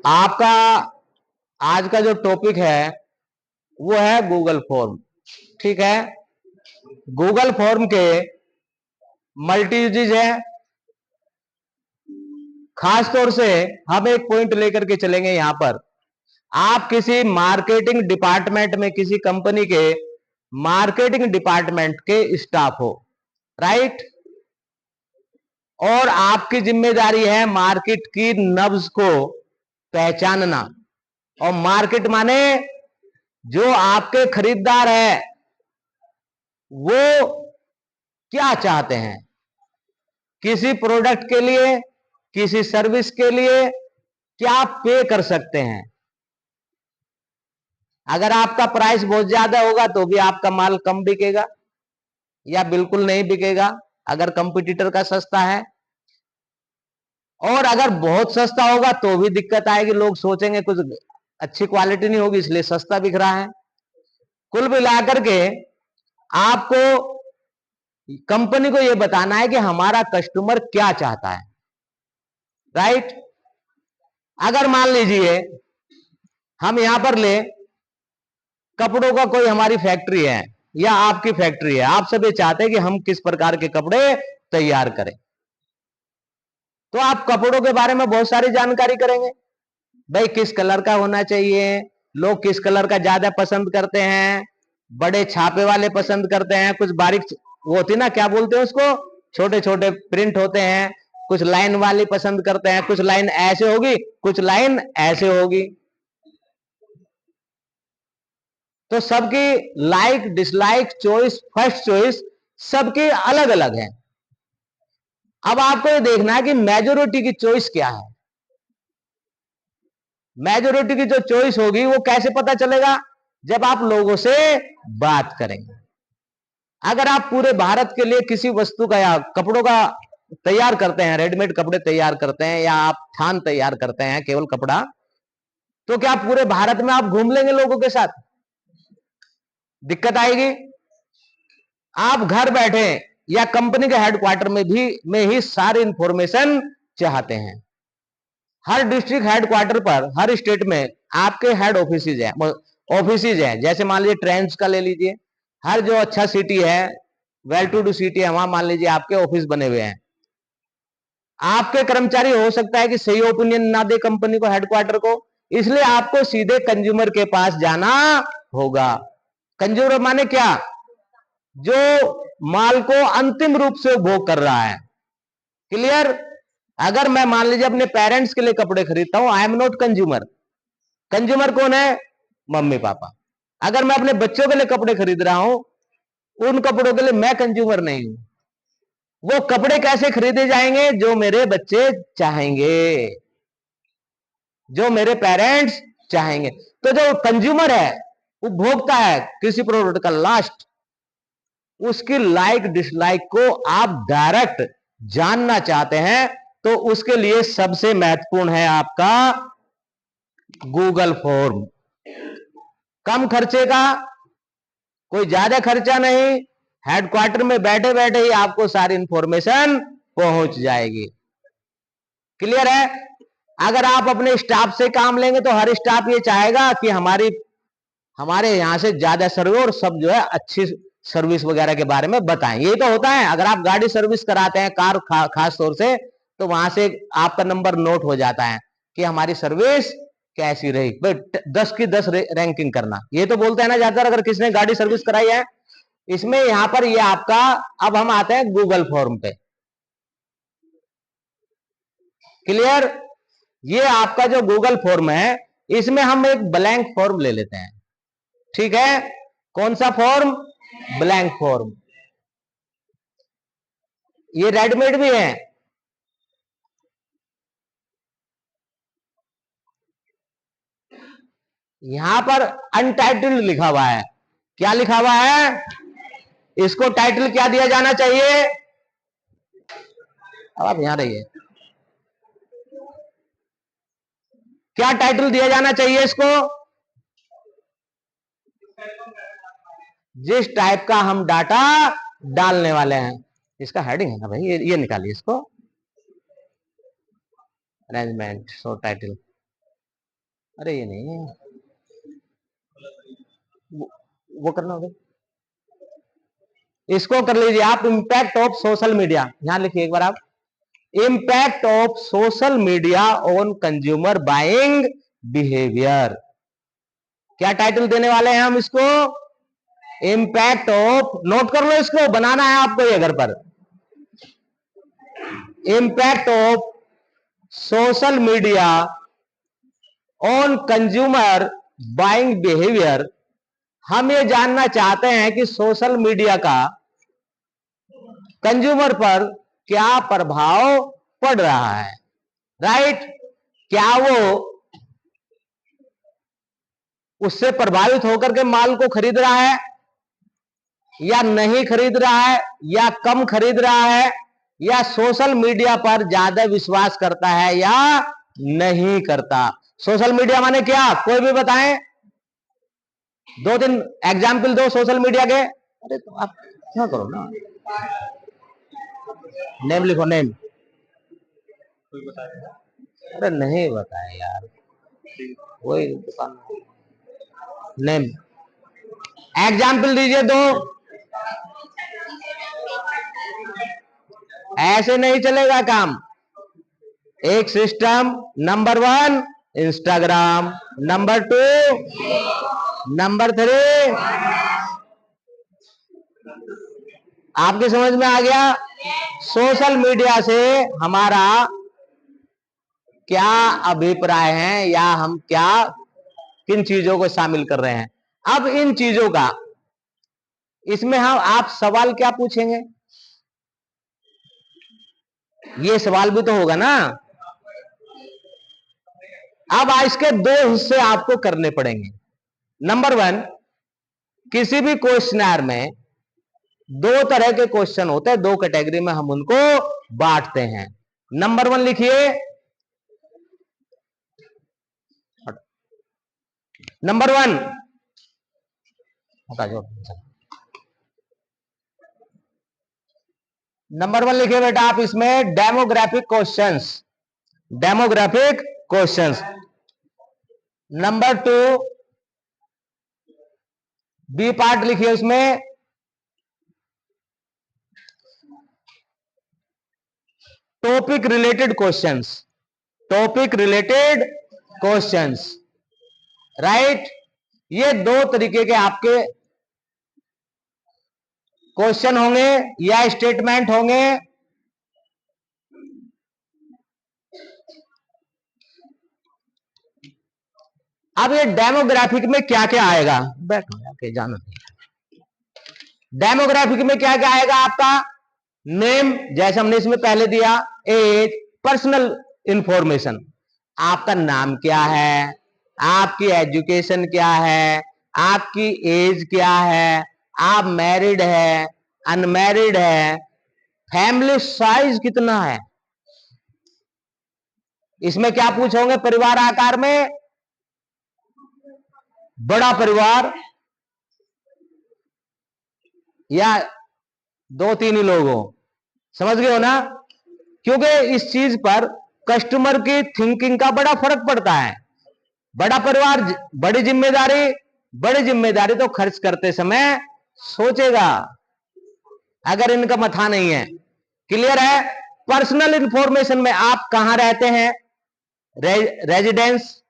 आपका आज का जो टॉपिक है वो है गूगल फॉर्म। ठीक है, गूगल फॉर्म के मल्टी यूजेज है। खास तौर से हम एक पॉइंट लेकर के चलेंगे। यहां पर आप किसी मार्केटिंग डिपार्टमेंट में, किसी कंपनी के मार्केटिंग डिपार्टमेंट के स्टाफ हो, राइट, और आपकी जिम्मेदारी है मार्केट की नब्ज को पहचानना। और मार्केट माने जो आपके खरीदार है वो क्या चाहते हैं, किसी प्रोडक्ट के लिए, किसी सर्विस के लिए क्या पे कर सकते हैं। अगर आपका प्राइस बहुत ज्यादा होगा तो भी आपका माल कम बिकेगा या बिल्कुल नहीं बिकेगा अगर कंपटीटर का सस्ता है। और अगर बहुत सस्ता होगा तो भी दिक्कत आएगी, लोग सोचेंगे कुछ अच्छी क्वालिटी नहीं होगी इसलिए सस्ता बिक रहा है। कुल मिलाकर के आपको कंपनी को यह बताना है कि हमारा कस्टमर क्या चाहता है, राइट। अगर मान लीजिए हम यहां पर ले कपड़ों का कोई हमारी फैक्ट्री है या आपकी फैक्ट्री है, आप सभी चाहते हैं कि हम किस प्रकार के कपड़े तैयार करें, तो आप कपड़ों के बारे में बहुत सारी जानकारी करेंगे। भाई किस कलर का होना चाहिए, लोग किस कलर का ज्यादा पसंद करते हैं, बड़े छापे वाले पसंद करते हैं, कुछ बारीक वो होती ना, क्या बोलते हैं उसको, छोटे छोटे प्रिंट होते हैं, कुछ लाइन वाली पसंद करते हैं, कुछ लाइन ऐसे होगी, कुछ लाइन ऐसे होगी। तो सबकी like dislike choice first choice सबकी अलग अलग है। अब आपको ये देखना है कि मेजोरिटी की चॉइस क्या है। मेजोरिटी की जो चॉइस होगी वो कैसे पता चलेगा, जब आप लोगों से बात करेंगे। अगर आप पूरे भारत के लिए किसी वस्तु का या कपड़ों का तैयार करते हैं, रेडीमेड कपड़े तैयार करते हैं या आप थान तैयार करते हैं केवल कपड़ा, तो क्या पूरे भारत में आप घूम लेंगे लोगों के साथ, दिक्कत आएगी। आप घर बैठे या कंपनी के हेडक्वार्टर में ही सारी इंफॉर्मेशन चाहते हैं। हर डिस्ट्रिक्ट हेडक्वार्टर पर, हर स्टेट में आपके हेड ऑफिस है। जैसे मान लीजिए ट्रेंड्स का ले लीजिए, हर जो अच्छा सिटी है, वेल टू डू सिटी है, वहां मान लीजिए आपके ऑफिस बने हुए हैं। आपके कर्मचारी हो सकता है कि सही ओपिनियन ना दे कंपनी को, हेडक्वार्टर को, इसलिए आपको सीधे कंज्यूमर के पास जाना होगा। कंज्यूमर माने क्या, जो माल को अंतिम रूप से उपभोग कर रहा है। क्लियर। अगर मैं मान लीजिए अपने पेरेंट्स के लिए कपड़े खरीदता हूं, I am not consumer. Consumer कौन है, मम्मी पापा। अगर मैं अपने बच्चों के लिए कपड़े खरीद रहा हूं, उन कपड़ों के लिए मैं कंज्यूमर नहीं हूं। वो कपड़े कैसे खरीदे जाएंगे, जो मेरे बच्चे चाहेंगे, जो मेरे पेरेंट्स चाहेंगे। तो जो कंज्यूमर है, उपभोक्ता है किसी प्रोडक्ट का, लास्ट उसकी लाइक डिसलाइक को आप डायरेक्ट जानना चाहते हैं, तो उसके लिए सबसे महत्वपूर्ण है आपका गूगल फॉर्म। कम खर्चे का, कोई ज्यादा खर्चा नहीं, हेडक्वार्टर में बैठे बैठे ही आपको सारी इंफॉर्मेशन पहुंच जाएगी। क्लियर है। अगर आप अपने स्टाफ से काम लेंगे तो हर स्टाफ ये चाहेगा कि हमारे यहां से ज्यादा सर्वे और सब जो है अच्छी सर्विस वगैरह के बारे में बताएं। ये तो होता है, अगर आप गाड़ी सर्विस कराते हैं, कार खास तौर से, तो वहां से आपका नंबर नोट हो जाता है कि हमारी सर्विस कैसी रही। 10 की 10 रैंकिंग करना, ये तो बोलते हैं ना ज्यादातर, अगर किसने गाड़ी सर्विस कराई है। इसमें यहां पर ये आपका, अब हम आते हैं गूगल फॉर्म पे। क्लियर। ये आपका जो गूगल फॉर्म है, इसमें हम एक ब्लैंक फॉर्म ले लेते हैं। ठीक है, कौन सा फॉर्म, ब्लैंक फॉर्म। ये रेडीमेड भी है। यहां पर अनटाइटल्ड लिखा हुआ है। क्या लिखा हुआ है, इसको टाइटल क्या दिया जाना चाहिए। अब आप यहां रहिए, क्या टाइटल दिया जाना चाहिए इसको, जिस टाइप का हम डाटा डालने वाले हैं। इसका हेडिंग है ना भाई, ये निकालिए इसको, अरेंजमेंट शो टाइटल। अरे ये नहीं है, वो करना होगा, इसको कर लीजिए आप, इंपैक्ट ऑफ सोशल मीडिया, यहां लिखिए एक बार आप, impact of social media on consumer buying behaviour. क्या टाइटल देने वाले हैं हम इसको? इम्पैक्ट ऑफ, नोट कर लो इसको, बनाना है आपको ये घर पर, impact of social media on consumer buying behaviour. हम ये जानना चाहते हैं कि सोशल मीडिया का कंज्यूमर पर क्या प्रभाव पड़ रहा है, राइट? क्या वो उससे प्रभावित होकर के माल को खरीद रहा है या नहीं खरीद रहा है, या कम खरीद रहा है, या सोशल मीडिया पर ज्यादा विश्वास करता है या नहीं करता? सोशल मीडिया माने क्या, कोई भी बताएं, दो तीन एग्जाम्पल दो सोशल मीडिया के। अरे तो आप क्या करो ना, नेम लिखो, नेम। अरे नहीं बताए यार, वही दुकान, नेम, एग्जाम्पल दीजिए दो। ऐसे नहीं चलेगा काम। एक system, number 1 Instagram, number 2, number 3, आपकी समझ में आ गया? सोशल मीडिया से हमारा क्या अभिप्राय है, या हम क्या किन चीजों को शामिल कर रहे हैं। अब इन चीजों का, इसमें हम आप सवाल क्या पूछेंगे, ये सवाल भी तो होगा ना। अब इसके दो हिस्से आपको करने पड़ेंगे। नंबर 1, किसी भी क्वेश्चनर में दो तरह के क्वेश्चन होते हैं, दो कैटेगरी में हम उनको बांटते हैं। नंबर 1 लिखिए, नंबर 1, नंबर 1 लिखिए बेटा आप इसमें, demographic questions, demographic questions. Number 2 B part लिखिए उसमें, topic related questions, topic related questions, right? ये दो तरीके के आपके क्वेश्चन होंगे या स्टेटमेंट होंगे। अब ये डेमोग्राफिक में क्या क्या आएगा, बैठो जाके जानो, डेमोग्राफिक में क्या क्या आएगा आपका? नेम, जैसे हमने इसमें पहले दिया, एज, पर्सनल इंफॉर्मेशन, आपका नाम क्या है, आपकी एजुकेशन क्या है, आपकी एज क्या है, आप मैरिड है, अनमैरिड है, फैमिली साइज कितना है, इसमें क्या पूछोगे? परिवार आकार में बड़ा परिवार या 2-3 ही लोग हो, समझ गए हो ना? क्योंकि इस चीज पर कस्टमर की थिंकिंग का बड़ा फर्क पड़ता है। बड़ा परिवार, बड़ी जिम्मेदारी, बड़ी जिम्मेदारी तो खर्च करते समय सोचेगा, अगर इनकम अच्छा नहीं है। क्लियर है? पर्सनल इंफॉर्मेशन में आप कहां रहते हैं, रेजिडेंस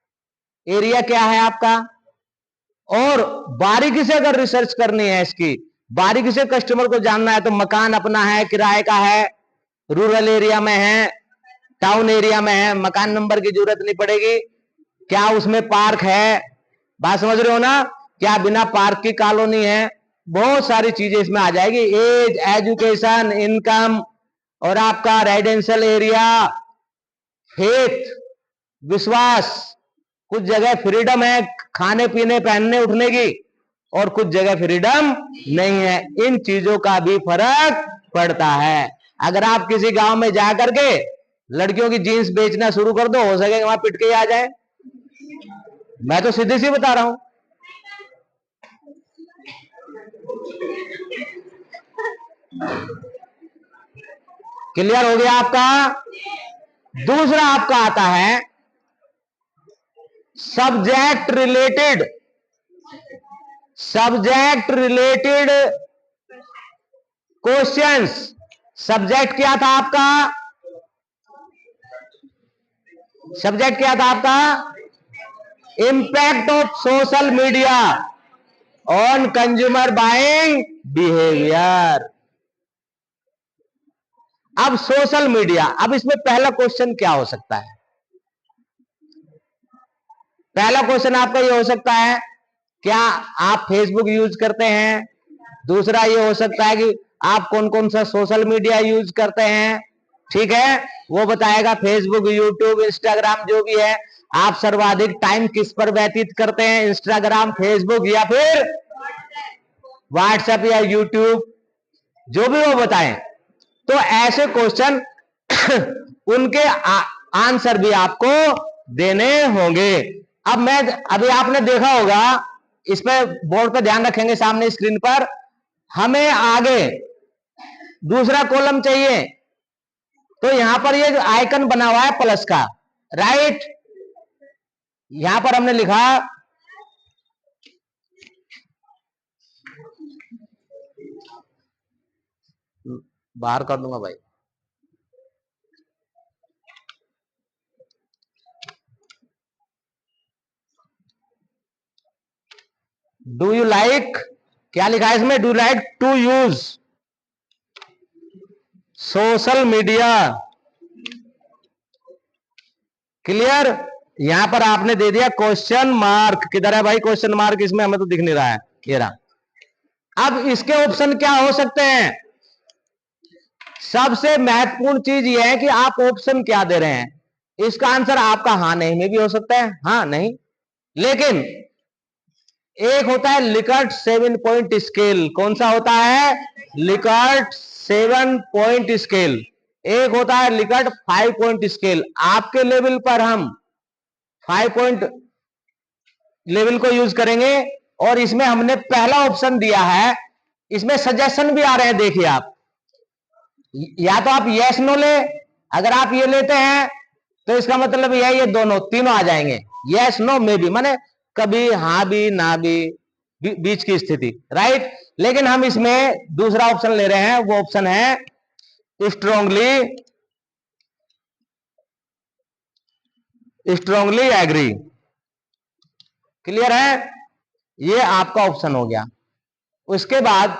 एरिया क्या है आपका, और बारीकी से अगर रिसर्च करनी है इसकी, बारीकी से कस्टमर को जानना है, तो मकान अपना है, किराए का है, रूरल एरिया में है, टाउन एरिया में है, मकान नंबर की जरूरत नहीं पड़ेगी, क्या उसमें पार्क है, बात समझ रहे हो ना? क्या बिना पार्क की कॉलोनी है, बहुत सारी चीजें इसमें आ जाएगी। एज, एजुकेशन, इनकम, और आपका रेजिडेंशियल एरिया, फेथ, विश्वास, कुछ जगह फ्रीडम है खाने पीने पहनने उठने की, और कुछ जगह फ्रीडम नहीं है। इन चीजों का भी फर्क पड़ता है। अगर आप किसी गांव में जा करके लड़कियों की जीन्स बेचना शुरू कर दो, हो सके वहां पिट के ही आ जाए। मैं तो सीधे सी बता रहा हूं। क्लियर हो गया आपका? दूसरा आपका आता है सब्जेक्ट रिलेटेड क्वेश्चंस। सब्जेक्ट क्या था आपका? सब्जेक्ट क्या था आपका? Impact of social media on consumer buying behaviour. अब सोशल मीडिया, अब इसमें पहला क्वेश्चन क्या हो सकता है? पहला क्वेश्चन आपका ये हो सकता है, क्या आप फेसबुक यूज करते हैं? दूसरा ये हो सकता है कि आप कौन कौन सा सोशल मीडिया यूज करते हैं। ठीक है, वो बताएगा फेसबुक, यूट्यूब, इंस्टाग्राम जो भी है। आप सर्वाधिक टाइम किस पर व्यतीत करते हैं? इंस्टाग्राम, फेसबुक या फिर व्हाट्सएप या यूट्यूब, जो भी वो बताएं। तो ऐसे क्वेश्चन उनके आंसर भी आपको देने होंगे। अभी आपने देखा होगा, इस पे बोर्ड पे ध्यान रखेंगे, सामने स्क्रीन पर हमें आगे दूसरा कॉलम चाहिए। तो यहां पर ये जो आइकन बना हुआ है प्लस का, राइट, यहां पर हमने लिखा बाहर कर दूंगा भाई। डू यू लाइक, क्या लिखा है इसमें? Do like to use social media. Clear? यहां पर आपने दे दिया क्वेश्चन मार्क। किधर है भाई क्वेश्चन मार्क? इसमें हमें तो दिख नहीं रहा है, ये रहा। अब इसके ऑप्शन क्या हो सकते हैं? सबसे महत्वपूर्ण चीज यह है कि आप ऑप्शन क्या दे रहे हैं। इसका आंसर आपका हाँ नहीं में भी हो सकता है, हाँ नहीं। लेकिन एक होता है लिकर्ट 7 पॉइंट स्केल। कौन सा होता है? Likert 7 point scale. एक होता है लिकर्ट 5 पॉइंट स्केल। आपके लेवल पर हम 5 पॉइंट लेवल को यूज करेंगे। और इसमें हमने पहला ऑप्शन दिया है, इसमें सजेशन भी आ रहे हैं, देखिए आप, या तो आप यस नो ले। अगर आप ये लेते हैं तो इसका मतलब यह ये दोनों तीनों आ जाएंगे, यस नो में भी, माने कभी हाँ भी ना भी, बीच की स्थिति, राइट। लेकिन हम इसमें दूसरा ऑप्शन ले रहे हैं, वो ऑप्शन है स्ट्रांगली एग्री। क्लियर है? ये आपका ऑप्शन हो गया। उसके बाद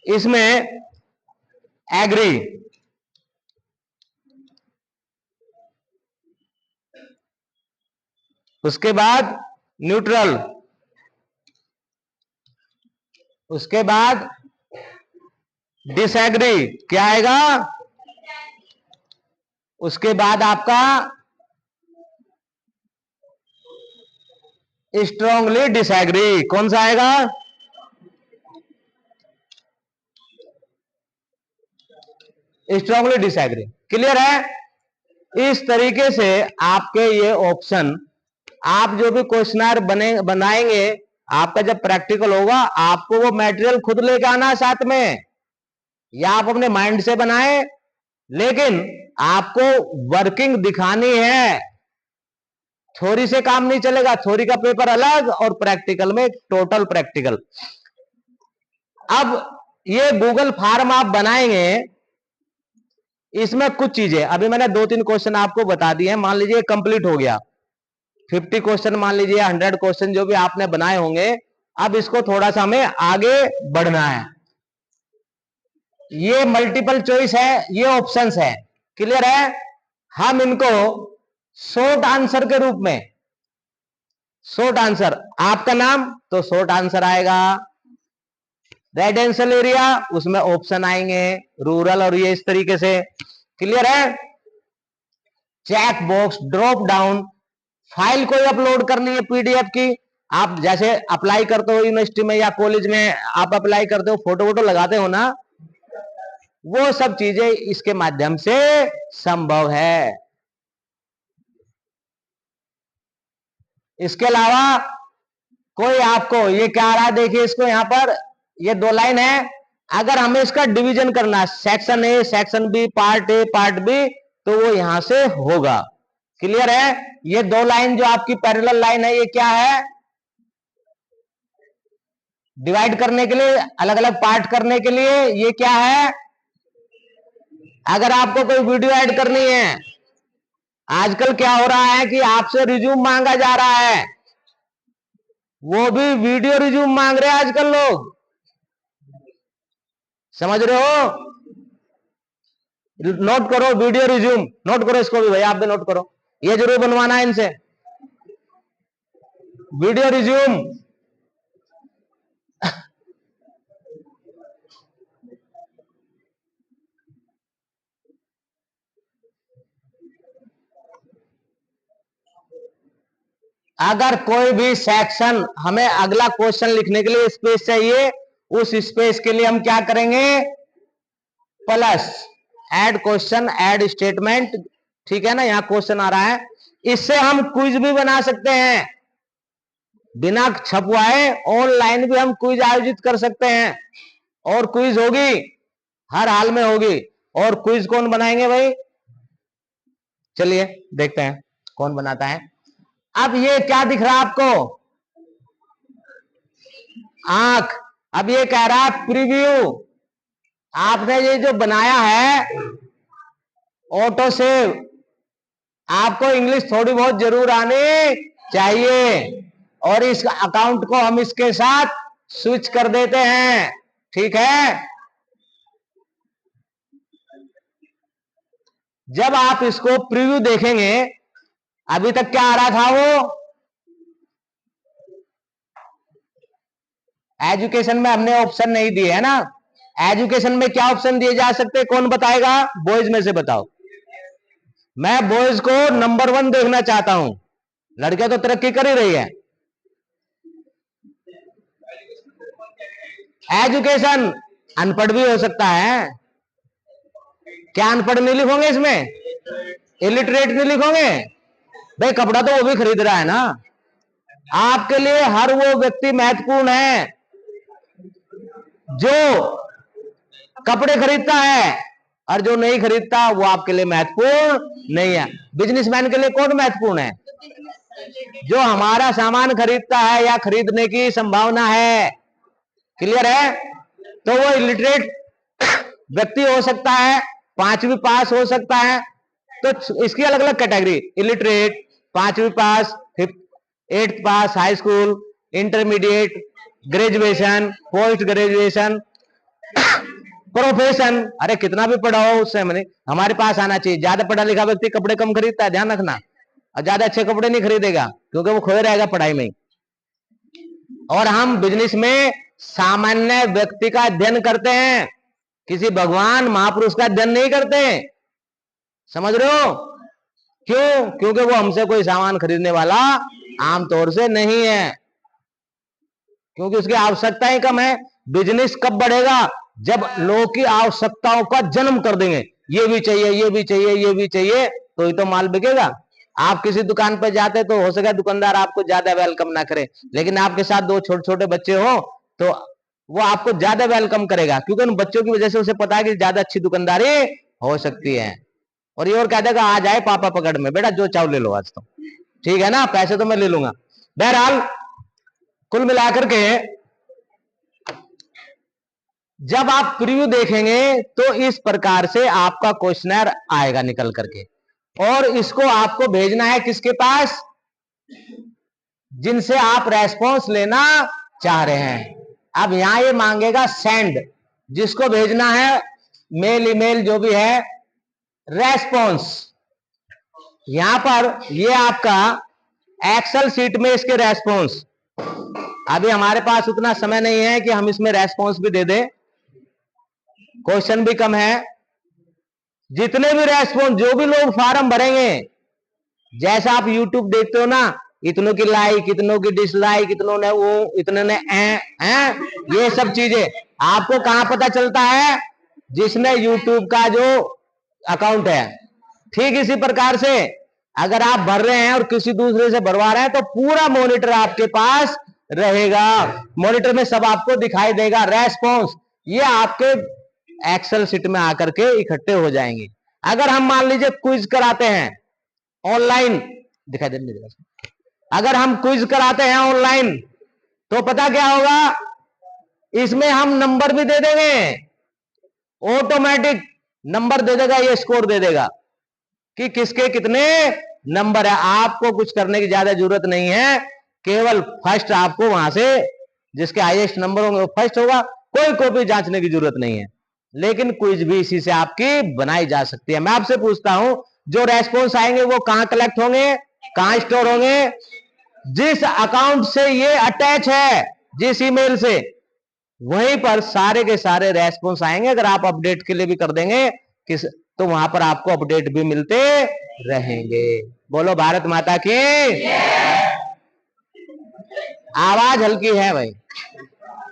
इसमें एग्री, उसके बाद न्यूट्रल, उसके बाद डिसएग्री, क्या आएगा? उसके बाद आपका स्ट्रांगली डिसएग्री। कौन सा आएगा? Strongly disagree. क्लियर है? इस तरीके से आपके ये ऑप्शन, आप जो भी क्वेश्चनर बनाएंगे, आपका जब प्रैक्टिकल होगा, आपको वो मटेरियल खुद लेके आना है साथ में, या आप अपने माइंड से बनाएं, लेकिन आपको वर्किंग दिखानी है। थ्योरी से काम नहीं चलेगा, थ्योरी का पेपर अलग और प्रैक्टिकल में टोटल प्रैक्टिकल। अब ये गूगल फॉर्म आप बनाएंगे, इसमें कुछ चीजें अभी मैंने 2-3 क्वेश्चन आपको बता दिए हैं। मान लीजिए कंप्लीट हो गया 50 क्वेश्चन, मान लीजिए 100 क्वेश्चन जो भी आपने बनाए होंगे। अब इसको थोड़ा सा हमें आगे बढ़ना है। ये मल्टीपल चॉइस है, ये ऑप्शंस है। क्लियर है? हम इनको शॉर्ट आंसर के रूप में, शॉर्ट आंसर, आपका नाम तो शॉर्ट आंसर आएगा, रेजिडेंशियल एरिया उसमें ऑप्शन आएंगे, रूरल, और ये इस तरीके से। क्लियर है? Check box, drop down, file कोई अपलोड करनी है पीडीएफ की, आप जैसे अप्लाई करते हो यूनिवर्सिटी में या कॉलेज में, आप अप्लाई करते हो, फोटो वोटो लगाते हो ना, वो सब चीजें इसके माध्यम से संभव है। इसके अलावा कोई आपको ये क्या आ रहा है, देखिए इसको, यहां पर ये 2 लाइन है। अगर हमें इसका डिवीजन करना है, section A, section B, part A, part B, तो वो यहां से होगा। क्लियर है? ये दो लाइन जो आपकी पैरेलल लाइन है, ये क्या है? डिवाइड करने के लिए, अलग अलग पार्ट करने के लिए। ये क्या है? अगर आपको कोई वीडियो ऐड करनी है, आजकल क्या हो रहा है कि आपसे रिज्यूम मांगा जा रहा है, वो भी वीडियो रिज्यूम मांग रहे हैं आजकल लोग, समझ रहे हो? नोट करो, वीडियो रिज्यूम नोट करो, इसको भी भाई आप भी नोट करो, ये जरूर बनवाना है इनसे, वीडियो रिज्यूम। अगर कोई भी सेक्शन, हमें अगला क्वेश्चन लिखने के लिए स्पेस चाहिए, उस स्पेस के लिए हम क्या करेंगे? Plus add question, add statement, ठीक है ना? यहां क्वेश्चन आ रहा है, इससे हम क्विज भी बना सकते हैं, बिना छपवाए ऑनलाइन भी हम क्विज आयोजित कर सकते हैं, और क्विज होगी, हर हाल में होगी। और क्विज कौन बनाएंगे भाई? चलिए देखते हैं कौन बनाता है। अब ये क्या दिख रहा है आपको? आंख। अब ये कह रहा है प्रीव्यू। आपने ये जो बनाया है ऑटो सेव, आपको इंग्लिश थोड़ी बहुत जरूर आनी चाहिए, और इस अकाउंट को हम इसके साथ स्विच कर देते हैं, ठीक है? जब आप इसको प्रीव्यू देखेंगे, अभी तक क्या आ रहा था? वो एजुकेशन में हमने ऑप्शन नहीं दिए है ना। एजुकेशन में क्या ऑप्शन दिए जा सकते हैं, कौन बताएगा? बॉयज में से बताओ। मैं बॉयज को नंबर 1 देखना चाहता हूं, लड़कियां तो तरक्की कर ही रही है। एजुकेशन अनपढ़ भी हो सकता है, क्या अनपढ़ नहीं लिखोगे इसमें? इलिटरेट नहीं लिखोगे? भाई कपड़ा तो वो भी खरीद रहा है ना। आपके लिए हर वो व्यक्ति महत्वपूर्ण है जो कपड़े खरीदता है, और जो नहीं खरीदता वो आपके लिए महत्वपूर्ण नहीं है। बिजनेसमैन के लिए कौन महत्वपूर्ण है? जो हमारा सामान खरीदता है या खरीदने की संभावना है। क्लियर है? तो वो इलिटरेट व्यक्ति हो सकता है, 5वीं पास हो सकता है, तो इसकी अलग अलग कैटेगरी, इलिटरेट, 5वीं pass, 8th pass high school, intermediate, graduation, post graduation, profession. अरे कितना भी पढ़ा हो उससे हमने, हमारे पास आना चाहिए। ज्यादा पढ़ा लिखा व्यक्ति कपड़े कम खरीदता है, ध्यान रखना, और ज्यादा अच्छे कपड़े नहीं खरीदेगा, क्योंकि वो खोए रहेगा पढ़ाई में। और हम बिजनेस में सामान्य व्यक्ति का अध्ययन करते हैं, किसी भगवान महापुरुष का अध्ययन नहीं करते, समझ रहे हो? क्यों? क्योंकि वो हमसे कोई सामान खरीदने वाला आमतौर से नहीं है, क्योंकि उसकी आवश्यकता ही कम है। बिजनेस कब बढ़ेगा? जब लोगों की आवश्यकताओं का जन्म कर देंगे, ये भी चाहिए, ये भी चाहिए, ये भी चाहिए, तो ही तो माल बिकेगा। आप किसी दुकान पर जाते तो हो सके दुकानदार आपको ज्यादा वेलकम ना करे, लेकिन आपके साथ 2 छोटे छोटे बच्चे हो तो वो आपको ज्यादा वेलकम करेगा, क्योंकि उन बच्चों की वजह से उसे पता है कि ज्यादा अच्छी दुकानदारी हो सकती है। और ये और कह देगा आ जाए पापा पकड़ में, बेटा जो चाव ले लो आज तो, ठीक है ना, पैसे तो मैं ले लूंगा। बहरहाल कुल मिलाकर के जब आप प्रीव्यू देखेंगे तो इस प्रकार से आपका क्वेश्चनर आएगा निकल करके, और इसको आपको भेजना है किसके पास? जिनसे आप रेस्पॉन्स लेना चाह रहे हैं। अब यहां ये मांगेगा सेंड, जिसको भेजना है मेल ईमेल जो भी है, रेस्पॉन्स। यहां पर ये आपका एक्सेल सीट में इसके रेस्पॉन्स, अभी हमारे पास उतना समय नहीं है कि हम इसमें रेस्पॉन्स भी दे दें, क्वेश्चन भी कम है। जितने भी रेस्पॉन्स, जो भी लोग फॉर्म भरेंगे, जैसा आप यूट्यूब देखते हो ना, इतनों की लाइक, इतनों की डिसलाइक, इतनों ने वो, इतने ने ये सब चीजें आपको कहां पता चलता है? जिसने यूट्यूब का जो अकाउंट है। ठीक इसी प्रकार से अगर आप भर रहे हैं और किसी दूसरे से भरवा रहे हैं तो पूरा मॉनिटर आपके पास रहेगा, मॉनिटर में सब आपको दिखाई देगा। रेस्पॉन्स ये आपके एक्सेल शीट में आकर के इकट्ठे हो जाएंगे। अगर हम मान लीजिए क्विज कराते हैं ऑनलाइन दिखाई दे नहीं देगा। अगर हम क्विज कराते हैं ऑनलाइन तो पता क्या होगा, इसमें हम नंबर भी दे देंगे, ऑटोमेटिक नंबर दे देगा, ये स्कोर दे देगा कि किसके कितने नंबर है। आपको कुछ करने की ज्यादा जरूरत नहीं है, केवल फर्स्ट आपको वहां से जिसके हाईएस्ट नंबर होंगे वो फर्स्ट होगा, कोई कॉपी जांचने की जरूरत नहीं है। लेकिन क्विज भी इसी से आपकी बनाई जा सकती है। मैं आपसे पूछता हूं, जो रेस्पॉन्स आएंगे वो कहां कलेक्ट होंगे, कहां स्टोर होंगे? जिस अकाउंट से ये अटैच है, जिस ईमेल से, वहीं पर सारे के सारे रेस्पॉन्स आएंगे। अगर आप अपडेट के लिए भी कर देंगे किस, तो वहां पर आपको अपडेट भी मिलते रहेंगे। बोलो भारत माता की। आवाज हल्की है भाई,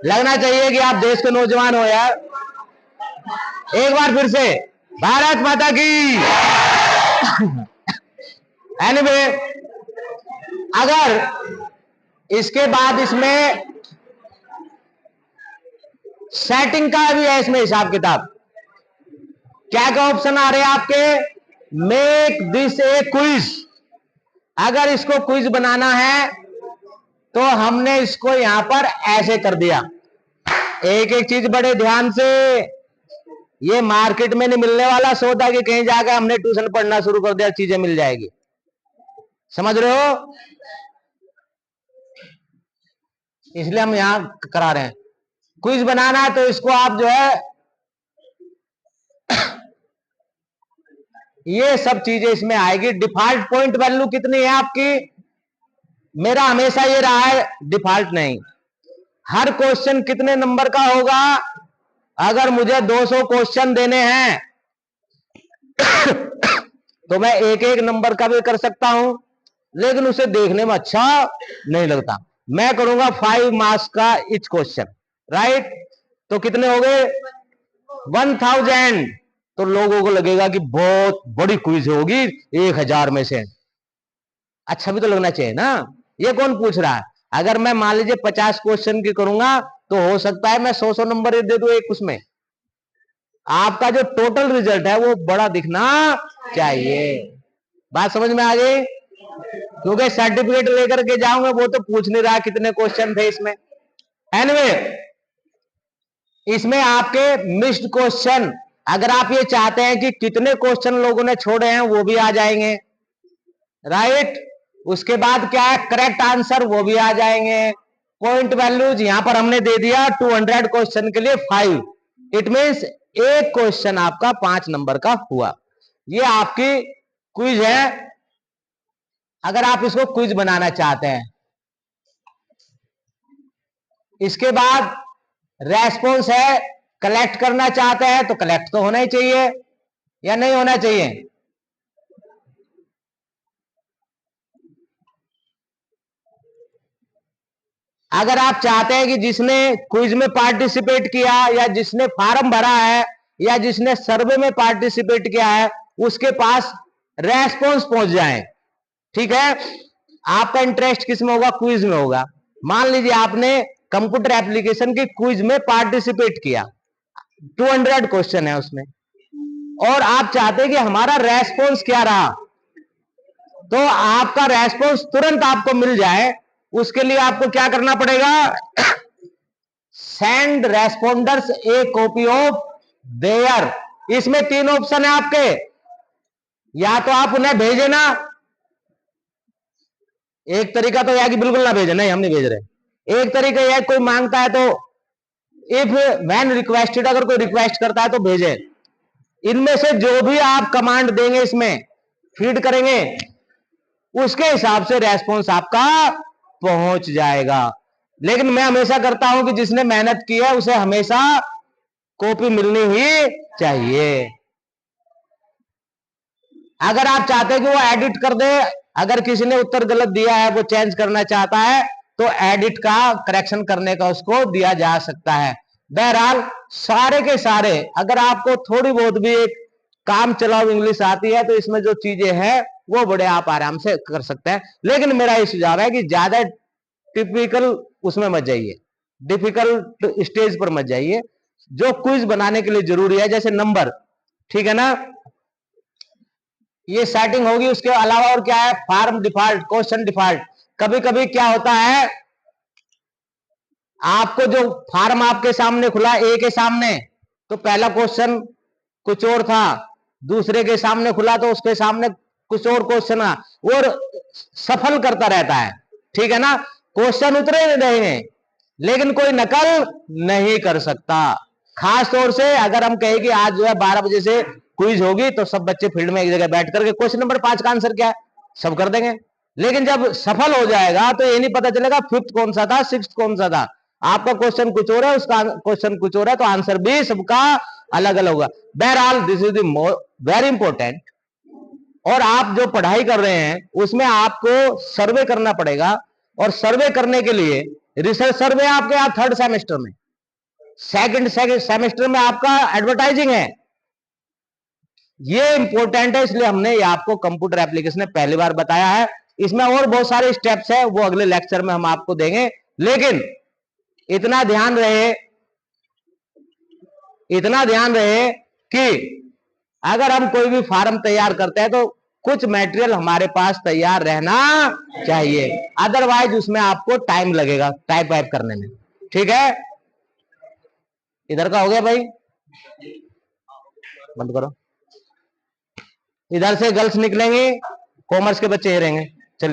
लगना चाहिए कि आप देश के नौजवान हो यार। एक बार फिर से भारत माता की। एनीवे, अगर इसके बाद इसमें सेटिंग का भी है, इसमें हिसाब किताब, क्या क्या ऑप्शन आ रहे हैं आपके? Make this A quiz. अगर इसको क्विज बनाना है तो हमने इसको यहां पर ऐसे कर दिया। एक एक चीज बड़े ध्यान से, ये मार्केट में नहीं मिलने वाला सौदा कि कहीं जाकर हमने ट्यूशन पढ़ना शुरू कर दिया चीजें मिल जाएगी। समझ रहे हो? इसलिए हम यहां करा रहे हैं। क्विज बनाना है तो इसको आप जो है ये सब चीजें इसमें आएगी। डिफॉल्ट पॉइंट वैल्यू कितनी है आपकी? मेरा हमेशा ये रहा है डिफॉल्ट नहीं। हर क्वेश्चन कितने नंबर का होगा? अगर मुझे 200 क्वेश्चन देने हैं तो मैं एक एक नंबर का भी कर सकता हूं, लेकिन उसे देखने में अच्छा नहीं लगता। मैं करूंगा 5 मार्क्स का इच क्वेश्चन, राइट? तो कितने हो गए? 1000। तो लोगों को लगेगा कि बहुत बड़ी क्विज होगी, 1000 में से अच्छा भी तो लगना चाहिए ना। ये कौन पूछ रहा है? अगर मैं मान लीजिए 50 क्वेश्चन की करूंगा तो हो सकता है मैं 100 नंबर दे दूं एक उसमें। आपका जो टोटल रिजल्ट है वो बड़ा दिखना चाहिए। बात समझ में आ गई? क्योंकि सर्टिफिकेट लेकर के जाऊंगा, वो तो पूछ नहीं रहा कितने क्वेश्चन थे इसमें। एनीवे, इसमें आपके मिस्ड क्वेश्चन, अगर आप ये चाहते हैं कि कितने क्वेश्चन लोगों ने छोड़े हैं वो भी आ जाएंगे, राइट? उसके बाद क्या है, करेक्ट आंसर वो भी आ जाएंगे। पॉइंट वैल्यूज यहां पर हमने दे दिया 200 क्वेश्चन के लिए 5। इट मींस एक क्वेश्चन आपका 5 नंबर का हुआ। ये आपकी क्विज है, अगर आप इसको क्विज बनाना चाहते हैं। इसके बाद रेस्पॉन्स है, कलेक्ट करना चाहते हैं तो कलेक्ट तो होना ही चाहिए या नहीं होना चाहिए? अगर आप चाहते हैं कि जिसने क्विज में पार्टिसिपेट किया या जिसने फॉर्म भरा है या जिसने सर्वे में पार्टिसिपेट किया है उसके पास रेस्पॉन्स पहुंच जाए, ठीक है? आपका इंटरेस्ट किस में होगा? क्विज में होगा। मान लीजिए आपने कंप्यूटर एप्लीकेशन के क्विज में पार्टिसिपेट किया, 200 क्वेश्चन है उसमें, और आप चाहते हैं कि हमारा रेस्पॉन्स क्या रहा, तो आपका रेस्पॉन्स तुरंत आपको मिल जाए। उसके लिए आपको क्या करना पड़ेगा? Send responders a copy of their. इसमें 3 ऑप्शन है आपके, या तो आप उन्हें भेजे ना, एक तरीका तो यह कि बिल्कुल ना भेजे, नहीं हम नहीं भेज रहे। एक तरीका यह कोई मांगता है तो इफ व्हेन रिक्वेस्टेड, अगर कोई रिक्वेस्ट करता है तो भेजे। इनमें से जो भी आप कमांड देंगे इसमें फीड करेंगे, उसके हिसाब से रेस्पॉन्स आपका पहुंच जाएगा। लेकिन मैं हमेशा करता हूं कि जिसने मेहनत की है उसे हमेशा कॉपी मिलनी ही चाहिए। अगर आप चाहते हैं कि वो एडिट कर दे, अगर किसी ने उत्तर गलत दिया है वो चेंज करना चाहता है तो एडिट का, करेक्शन करने का उसको दिया जा सकता है। बहरहाल सारे के सारे, अगर आपको थोड़ी बहुत भी एक काम चलाओ इंग्लिश आती है तो इसमें जो चीजें हैं वो बड़े आप आराम से कर सकते हैं। लेकिन मेरा ये सुझाव है कि ज्यादा टिपिकल उसमें मत जाइए, डिफिकल्ट स्टेज पर मत जाइए। जो क्विज बनाने के लिए जरूरी है, जैसे नंबर, ठीक है ना? ये सेटिंग होगी। उसके अलावा और क्या है, फॉर्म डिफॉल्ट, क्वेश्चन डिफॉल्ट। कभी कभी क्या होता है, आपको जो फॉर्म आपके सामने खुला ए के सामने, तो पहला क्वेश्चन कुछ और था, दूसरे के सामने खुला तो उसके सामने कुछ और क्वेश्चन आ, और सफल करता रहता है, ठीक है ना। क्वेश्चन उतरे रहेंगे लेकिन कोई नकल नहीं कर सकता। खास तौर से अगर हम कहें कि आज जो है 12 बजे से क्विज होगी, तो सब बच्चे फील्ड में एक जगह बैठ करके क्वेश्चन नंबर 5 का आंसर क्या है सब कर देंगे। लेकिन जब सफल हो जाएगा तो ये नहीं पता चलेगा फिफ्थ कौन सा था, सिक्स्थ कौन सा था। आपका क्वेश्चन कुछ और है, उसका क्वेश्चन कुछ और है, तो आंसर भी सबका अलग अलग होगा। बहरहाल this is the very important. और आप जो पढ़ाई कर रहे हैं उसमें आपको सर्वे करना पड़ेगा, और सर्वे करने के लिए रिसर्च सर्वे आपके यहाँ थर्ड सेमेस्टर में, सेकंड सेमेस्टर में आपका एडवर्टाइजिंग है। ये इंपॉर्टेंट है, इसलिए हमने ये आपको कंप्यूटर एप्लीकेशन में पहली बार बताया है। इसमें और बहुत सारे स्टेप्स है, वो अगले लेक्चर में हम आपको देंगे। लेकिन इतना ध्यान रहे, इतना ध्यान रहे कि अगर हम कोई भी फार्म तैयार करते हैं तो कुछ मटेरियल हमारे पास तैयार रहना चाहिए, अदरवाइज उसमें आपको टाइम लगेगा टाइप वाइप करने में, ठीक है। इधर का हो गया भाई, बंद करो। इधर से गर्ल्स निकलेंगे, कॉमर्स के बच्चे ही रहेंगे।